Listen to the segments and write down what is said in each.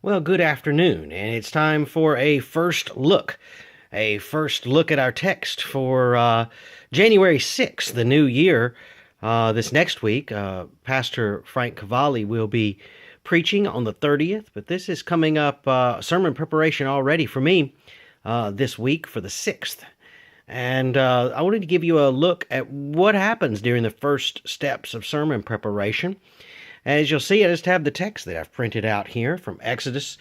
Well, good afternoon, and it's time for a first look. A first look at our text for January 6th, the new year. This next week, Pastor Frank Cavalli will be preaching on the 30th, but this is coming up sermon preparation already for me this week for the 6th. And I wanted to give you a look at what happens during the first steps of sermon preparation. As you'll see, I just have the text that I've printed out here from Exodus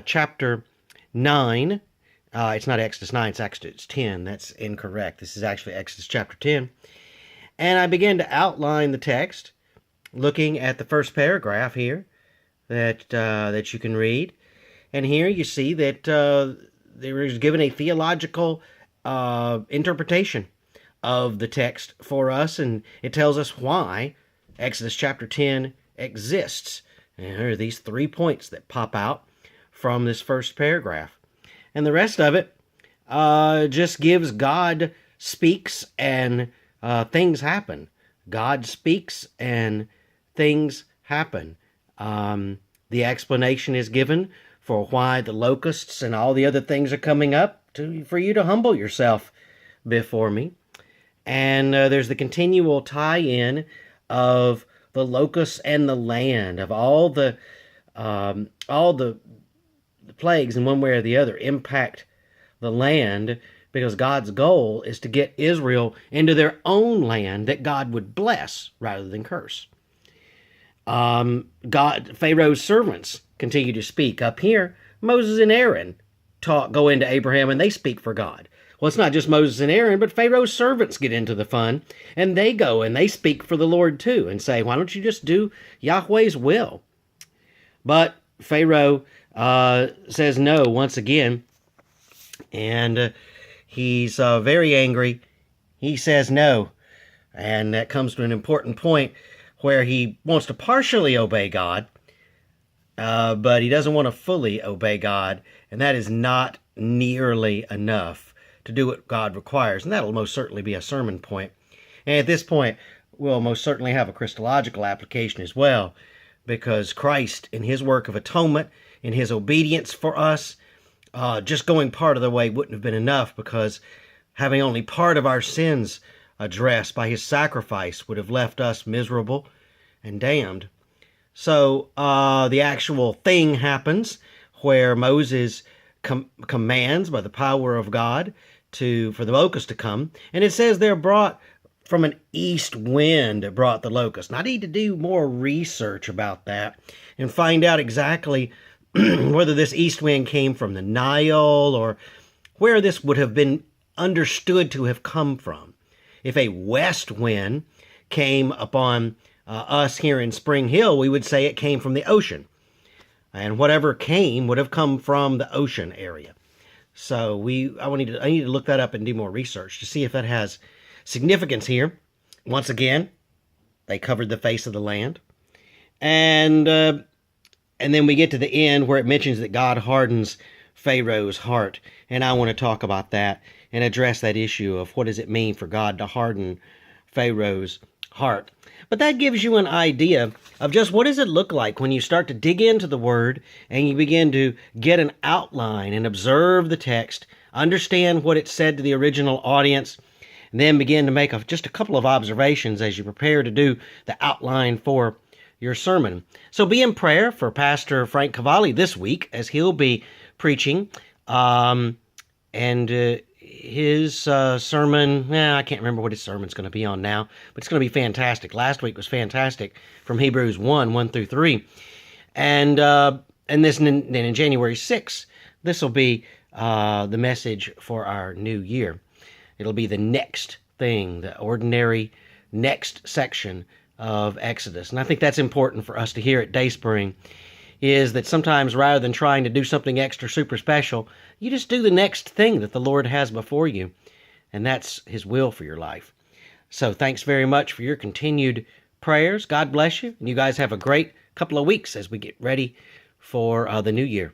chapter 9. It's not Exodus 9, it's Exodus 10. That's incorrect. This is actually Exodus chapter 10. And I began to outline the text, looking at the first paragraph here that you can read. And here you see that there is given a theological interpretation of the text for us, and it tells us why Exodus chapter 10 exists. And there are these 3 points that pop out from this first paragraph. And the rest of it just gives God speaks and things happen. God speaks and things happen. The explanation is given for why the locusts and all the other things are coming up for you to humble yourself before me. And there's the continual tie-in of the locusts and the land, of all the plagues in one way or the other impact the land, because God's goal is to get Israel into their own land that God would bless rather than curse. Pharaoh's servants continue to speak. Up here, Moses and Aaron go into Abraham and they speak for God. Well, it's not just Moses and Aaron, but Pharaoh's servants get into the fun, and they go and they speak for the Lord too, and say, why don't you just do Yahweh's will? But Pharaoh says no once again, and he's very angry. He says no, and that comes to an important point where he wants to partially obey God, but he doesn't want to fully obey God, and that is not nearly enough to do what God requires, and that'll most certainly be a sermon point. And at this point, we'll most certainly have a Christological application as well, because Christ, in his work of atonement, in his obedience for us, just going part of the way wouldn't have been enough, because having only part of our sins addressed by his sacrifice would have left us miserable and damned. So the actual thing happens where Moses commands by the power of God for the locusts to come, and it says they're brought from an east wind brought the locusts. And I need to do more research about that and find out exactly whether this east wind came from the Nile or where this would have been understood to have come from. If a west wind came upon us here in Spring Hill, we would say it came from the ocean. And whatever came would have come from the ocean area. So I need to look that up and do more research to see if that has significance here. Once again, they covered the face of the land. And then we get to the end where it mentions that God hardens Pharaoh's heart. And I want to talk about that and address that issue of what does it mean for God to harden Pharaoh's heart. But that gives you an idea of just what does it look like when you start to dig into the Word and you begin to get an outline and observe the text, understand what it said to the original audience, and then begin to make just a couple of observations as you prepare to do the outline for your sermon. So be in prayer for Pastor Frank Cavalli this week as he'll be preaching, his sermon, I can't remember what his sermon's going to be on now, but it's going to be fantastic. Last week was fantastic from Hebrews 1 through 3. And then in January 6th, this will be the message for our new year. It'll be the next thing, the ordinary next section of Exodus. And I think that's important for us to hear at Dayspring, is that sometimes rather than trying to do something extra super special, you just do the next thing that the Lord has before you, and that's his will for your life. So thanks very much for your continued prayers. God bless you, and you guys have a great couple of weeks as we get ready for the new year.